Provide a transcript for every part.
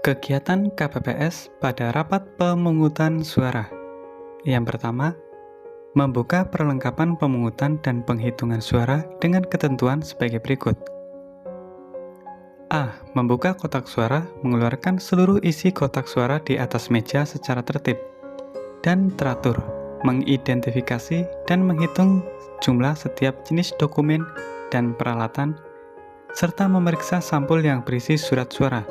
Kegiatan KPPS pada rapat pemungutan suara. Yang pertama, membuka perlengkapan pemungutan dan penghitungan suara dengan ketentuan sebagai berikut. A. Membuka kotak suara, mengeluarkan seluruh isi kotak suara di atas meja secara tertib dan teratur, mengidentifikasi dan menghitung jumlah setiap jenis dokumen dan peralatan, serta memeriksa sampul yang berisi surat suara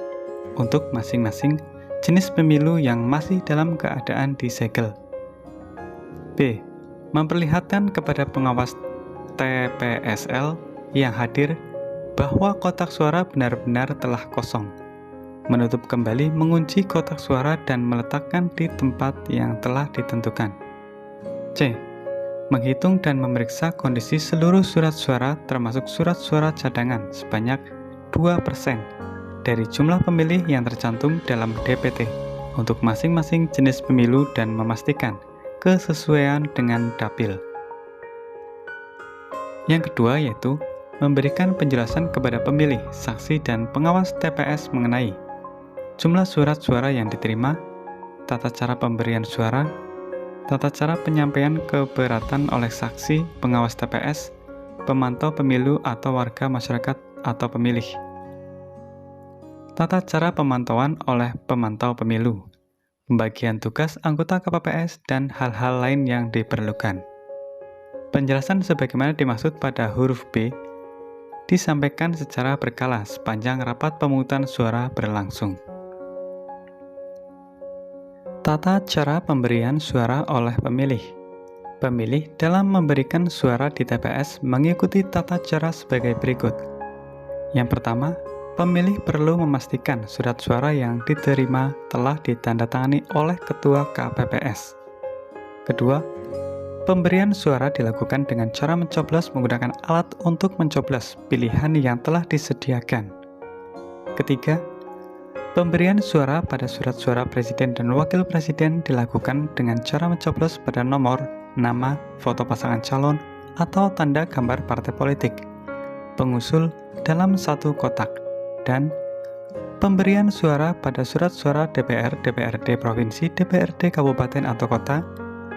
untuk masing-masing jenis pemilu yang masih dalam keadaan disegel. B. Memperlihatkan kepada pengawas TPSL yang hadir bahwa kotak suara benar-benar telah kosong. Menutup kembali, mengunci kotak suara dan meletakkan di tempat yang telah ditentukan. C. Menghitung dan memeriksa kondisi seluruh surat suara termasuk surat suara cadangan sebanyak 2% dari jumlah pemilih yang tercantum dalam DPT untuk masing-masing jenis pemilu dan memastikan kesesuaian dengan dapil. Yang kedua yaitu memberikan penjelasan kepada pemilih, saksi, dan pengawas TPS mengenai jumlah surat suara yang diterima, tata cara pemberian suara, tata cara penyampaian keberatan oleh saksi, pengawas TPS, pemantau pemilu atau warga masyarakat atau pemilih. Tata cara pemantauan oleh pemantau pemilu, pembagian tugas anggota KPPS, dan hal-hal lain yang diperlukan. Penjelasan sebagaimana dimaksud pada huruf B disampaikan secara berkala sepanjang rapat pemungutan suara berlangsung. Tata cara pemberian suara oleh pemilih. Pemilih dalam memberikan suara di TPS mengikuti tata cara sebagai berikut. Yang pertama, pemilih perlu memastikan surat suara yang diterima telah ditandatangani oleh Ketua KPPS. Kedua, pemberian suara dilakukan dengan cara mencoblos menggunakan alat untuk mencoblos pilihan yang telah disediakan. Ketiga, pemberian suara pada surat suara presiden dan wakil presiden dilakukan dengan cara mencoblos pada nomor, nama, foto pasangan calon, atau tanda gambar partai politik, pengusul dalam satu kotak. Dan pemberian suara pada surat suara DPR, DPRD Provinsi, DPRD Kabupaten atau Kota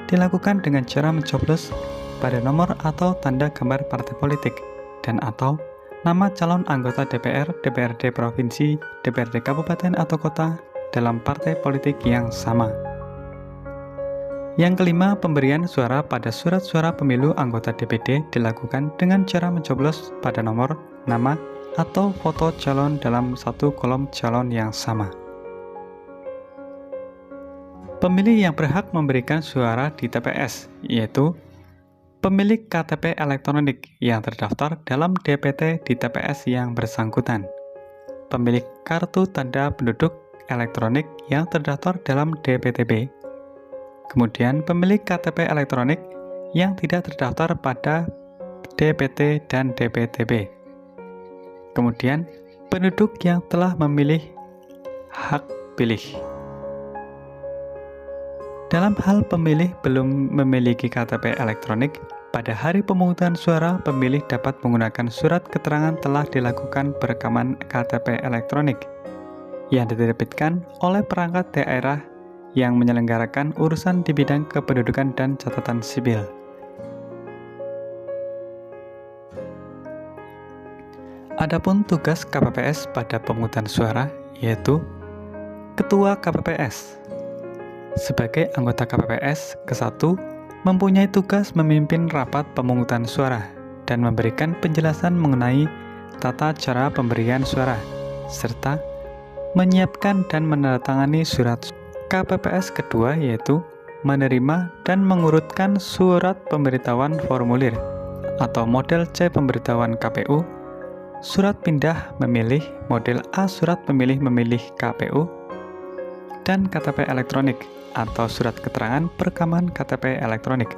dilakukan dengan cara mencoblos pada nomor atau tanda gambar partai politik dan atau nama calon anggota DPR, DPRD Provinsi, DPRD Kabupaten atau Kota dalam partai politik yang sama. Yang kelima, pemberian suara pada surat suara pemilu anggota DPD dilakukan dengan cara mencoblos pada nomor, nama, atau foto calon dalam satu kolom calon yang sama. Pemilih yang berhak memberikan suara di TPS, yaitu pemilik KTP elektronik yang terdaftar dalam DPT di TPS yang bersangkutan, pemilik kartu tanda penduduk elektronik yang terdaftar dalam DPTB, kemudian pemilik KTP elektronik yang tidak terdaftar pada DPT dan DPTB. Kemudian, penduduk yang telah memilih hak pilih. Dalam hal pemilih belum memiliki KTP elektronik, pada hari pemungutan suara, pemilih dapat menggunakan surat keterangan telah dilakukan perekaman KTP elektronik yang diterbitkan oleh perangkat daerah yang menyelenggarakan urusan di bidang kependudukan dan catatan sipil. Adapun tugas KPPS pada pemungutan suara yaitu Ketua KPPS. Sebagai anggota KPPS, ke-1 mempunyai tugas memimpin rapat pemungutan suara dan memberikan penjelasan mengenai tata cara pemberian suara serta menyiapkan dan menandatangani surat. KPPS kedua yaitu menerima dan mengurutkan surat pemberitahuan formulir atau model C pemberitahuan KPU, surat pindah memilih model A surat pemilih memilih KPU, dan KTP elektronik atau surat keterangan perekaman KTP elektronik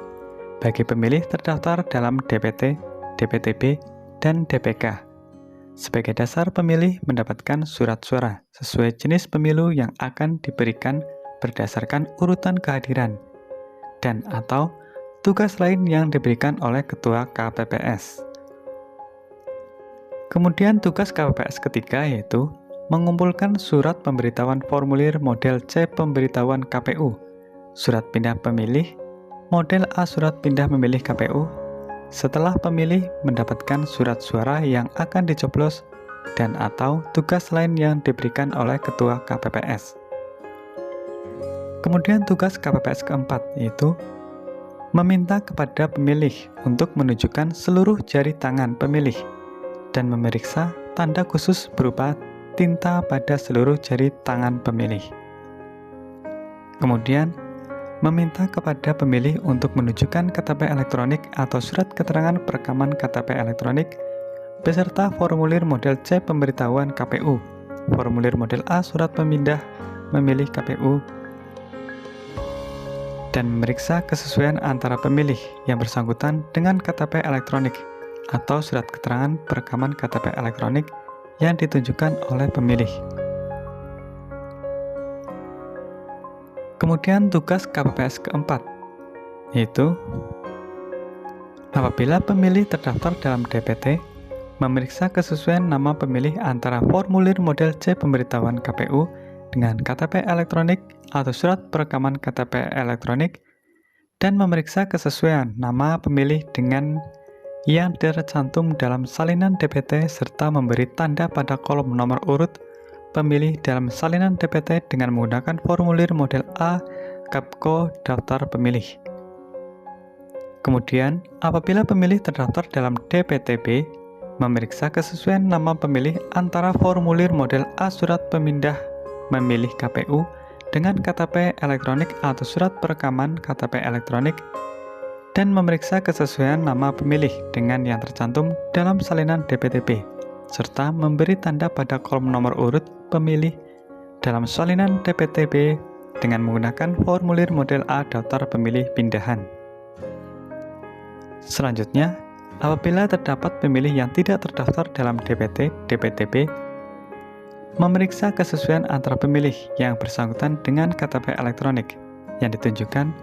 bagi pemilih terdaftar dalam DPT, DPTB, dan DPK. Sebagai dasar pemilih mendapatkan surat suara sesuai jenis pemilu yang akan diberikan berdasarkan urutan kehadiran dan atau tugas lain yang diberikan oleh Ketua KPPS. Kemudian tugas KPPS ketiga yaitu mengumpulkan surat pemberitahuan formulir model C pemberitahuan KPU, surat pindah pemilih, model A surat pindah memilih KPU, setelah pemilih mendapatkan surat suara yang akan dicoblos dan atau tugas lain yang diberikan oleh Ketua KPPS. Kemudian tugas KPPS keempat yaitu meminta kepada pemilih untuk menunjukkan seluruh jari tangan pemilih dan memeriksa tanda khusus berupa tinta pada seluruh jari tangan pemilih. Kemudian, meminta kepada pemilih untuk menunjukkan KTP elektronik atau surat keterangan perekaman KTP elektronik beserta formulir model C pemberitahuan KPU, formulir model A surat pemindah memilih KPU, dan memeriksa kesesuaian antara pemilih yang bersangkutan dengan KTP elektronik atau surat keterangan perekaman KTP elektronik yang ditunjukkan oleh pemilih. Kemudian tugas KPPS keempat, yaitu apabila pemilih terdaftar dalam DPT, memeriksa kesesuaian nama pemilih antara formulir model C pemberitahuan KPU dengan KTP elektronik atau surat perekaman KTP elektronik, dan memeriksa kesesuaian nama pemilih dengan yang tercantum dalam salinan DPT serta memberi tanda pada kolom nomor urut pemilih dalam salinan DPT dengan menggunakan formulir model A Kapko daftar pemilih. Kemudian, apabila pemilih terdaftar dalam DPTB, memeriksa kesesuaian nama pemilih antara formulir model A surat pemindah memilih KPU dengan KTP elektronik atau surat perekaman KTP elektronik, dan memeriksa kesesuaian nama pemilih dengan yang tercantum dalam salinan DPTB, serta memberi tanda pada kolom nomor urut pemilih dalam salinan DPTB dengan menggunakan formulir model A daftar pemilih pindahan. Selanjutnya, apabila terdapat pemilih yang tidak terdaftar dalam DPT, DPTB, memeriksa kesesuaian antara pemilih yang bersangkutan dengan KTP elektronik yang ditunjukkan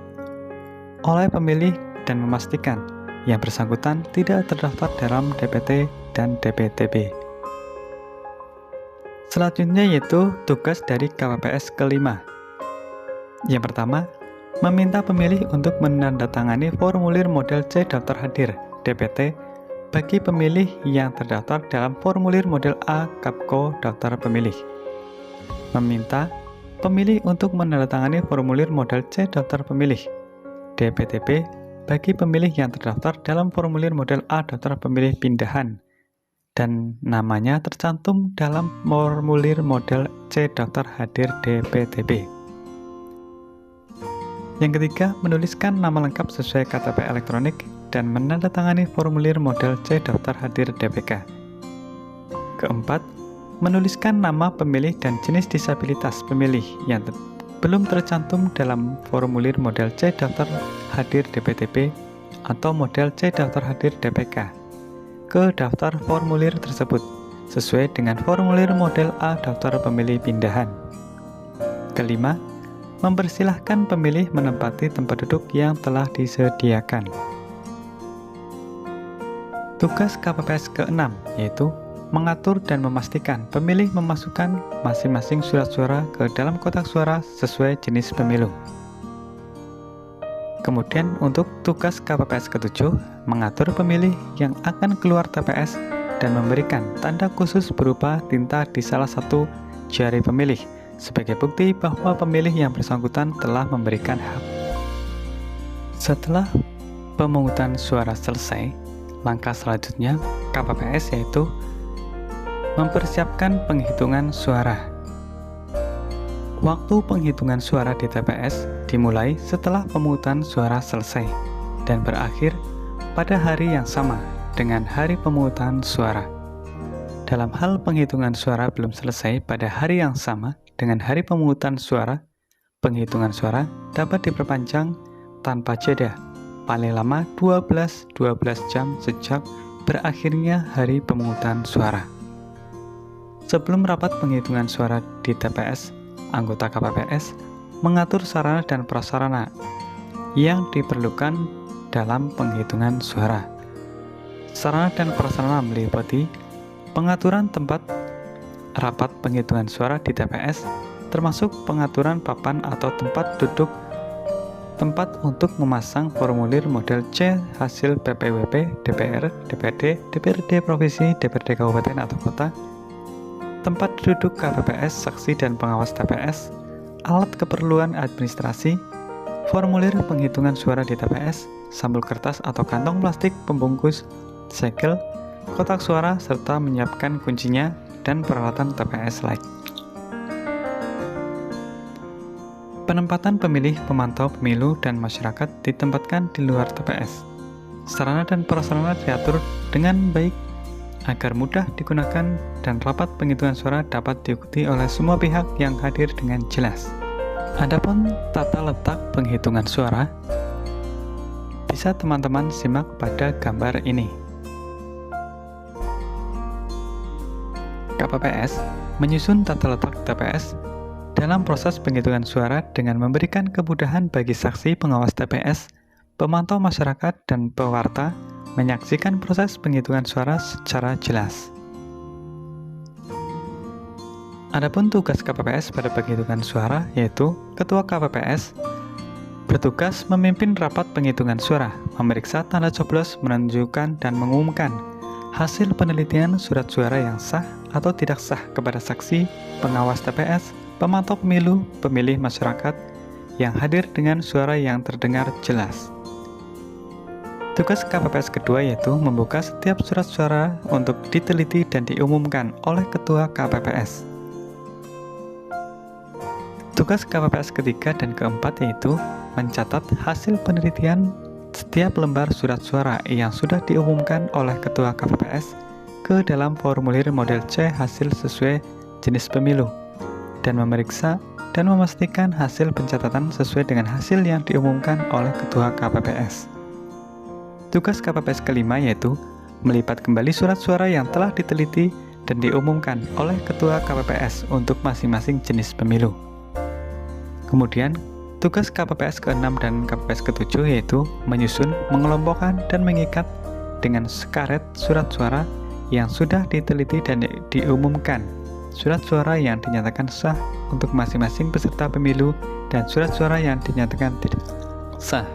oleh pemilih dan memastikan yang bersangkutan tidak terdaftar dalam DPT dan DPTB. Selanjutnya yaitu tugas dari KPPS kelima. Yang pertama, meminta pemilih untuk menandatangani formulir model C daftar hadir DPT bagi pemilih yang terdaftar dalam formulir model A Kapko daftar pemilih. Meminta pemilih untuk menandatangani formulir model C daftar pemilih DPTB bagi pemilih yang terdaftar dalam formulir model A daftar pemilih pindahan dan namanya tercantum dalam formulir model C daftar hadir DPTB. Yang ketiga, menuliskan nama lengkap sesuai KTP elektronik dan menandatangani formulir model C daftar hadir DPK. Keempat, menuliskan nama pemilih dan jenis disabilitas pemilih yang belum tercantum dalam formulir model C daftar hadir DPTB atau model C daftar hadir DPK ke daftar formulir tersebut sesuai dengan formulir model A daftar pemilih pindahan. Kelima, mempersilahkan pemilih menempati tempat duduk yang telah disediakan. Tugas KPPS ke-6 yaitu mengatur dan memastikan pemilih memasukkan masing-masing surat suara ke dalam kotak suara sesuai jenis pemilu. Kemudian untuk tugas KPPS ke-7, mengatur pemilih yang akan keluar TPS dan memberikan tanda khusus berupa tinta di salah satu jari pemilih sebagai bukti bahwa pemilih yang bersangkutan telah memberikan hak. Setelah pemungutan suara selesai, langkah selanjutnya KPPS yaitu mempersiapkan penghitungan suara. Waktu penghitungan suara di TPS dimulai setelah pemungutan suara selesai dan berakhir pada hari yang sama dengan hari pemungutan suara. Dalam hal penghitungan suara belum selesai pada hari yang sama dengan hari pemungutan suara, penghitungan suara dapat diperpanjang tanpa jeda, paling lama 12 jam sejak berakhirnya hari pemungutan suara. Sebelum rapat penghitungan suara di TPS, anggota KPPS mengatur sarana dan prasarana yang diperlukan dalam penghitungan suara. Sarana dan prasarana meliputi pengaturan tempat rapat penghitungan suara di TPS, termasuk pengaturan papan atau tempat duduk, tempat untuk memasang formulir model C hasil PPWP, DPR, DPRD, DPRD Provinsi, DPRD Kabupaten atau Kota, tempat duduk KPPS, saksi dan pengawas TPS, alat keperluan administrasi, formulir penghitungan suara di TPS, sampul kertas atau kantong plastik pembungkus, segel, kotak suara, serta menyiapkan kuncinya dan peralatan TPS lain. Penempatan pemilih, pemantau pemilu, dan masyarakat ditempatkan di luar TPS. Sarana dan prasarana diatur dengan baik agar mudah digunakan dan rapat penghitungan suara dapat diikuti oleh semua pihak yang hadir dengan jelas. Adapun tata letak penghitungan suara, bisa teman-teman simak pada gambar ini. KPPS menyusun tata letak TPS dalam proses penghitungan suara dengan memberikan kemudahan bagi saksi pengawas TPS, pemantau masyarakat, dan pewarta menyaksikan proses penghitungan suara secara jelas. Adapun tugas KPPS pada penghitungan suara yaitu Ketua KPPS bertugas memimpin rapat penghitungan suara, memeriksa tanda coblos, menunjukkan dan mengumumkan hasil penelitian surat suara yang sah atau tidak sah kepada saksi, pengawas TPS, pemantau pemilu, pemilih masyarakat yang hadir dengan suara yang terdengar jelas. Tugas KPPS kedua yaitu membuka setiap surat suara untuk diteliti dan diumumkan oleh Ketua KPPS. Tugas KPPS ketiga dan keempat yaitu mencatat hasil penelitian setiap lembar surat suara yang sudah diumumkan oleh Ketua KPPS ke dalam formulir model C hasil sesuai jenis pemilu, dan memeriksa dan memastikan hasil pencatatan sesuai dengan hasil yang diumumkan oleh Ketua KPPS. Tugas KPPS kelima yaitu melipat kembali surat suara yang telah diteliti dan diumumkan oleh Ketua KPPS untuk masing-masing jenis pemilu. Kemudian, tugas KPPS ke-6 dan KPPS ke-7 yaitu menyusun, mengelompokkan, dan mengikat dengan sekaret surat suara yang sudah diteliti dan diumumkan, surat suara yang dinyatakan sah untuk masing-masing peserta pemilu, dan surat suara yang dinyatakan tidak sah.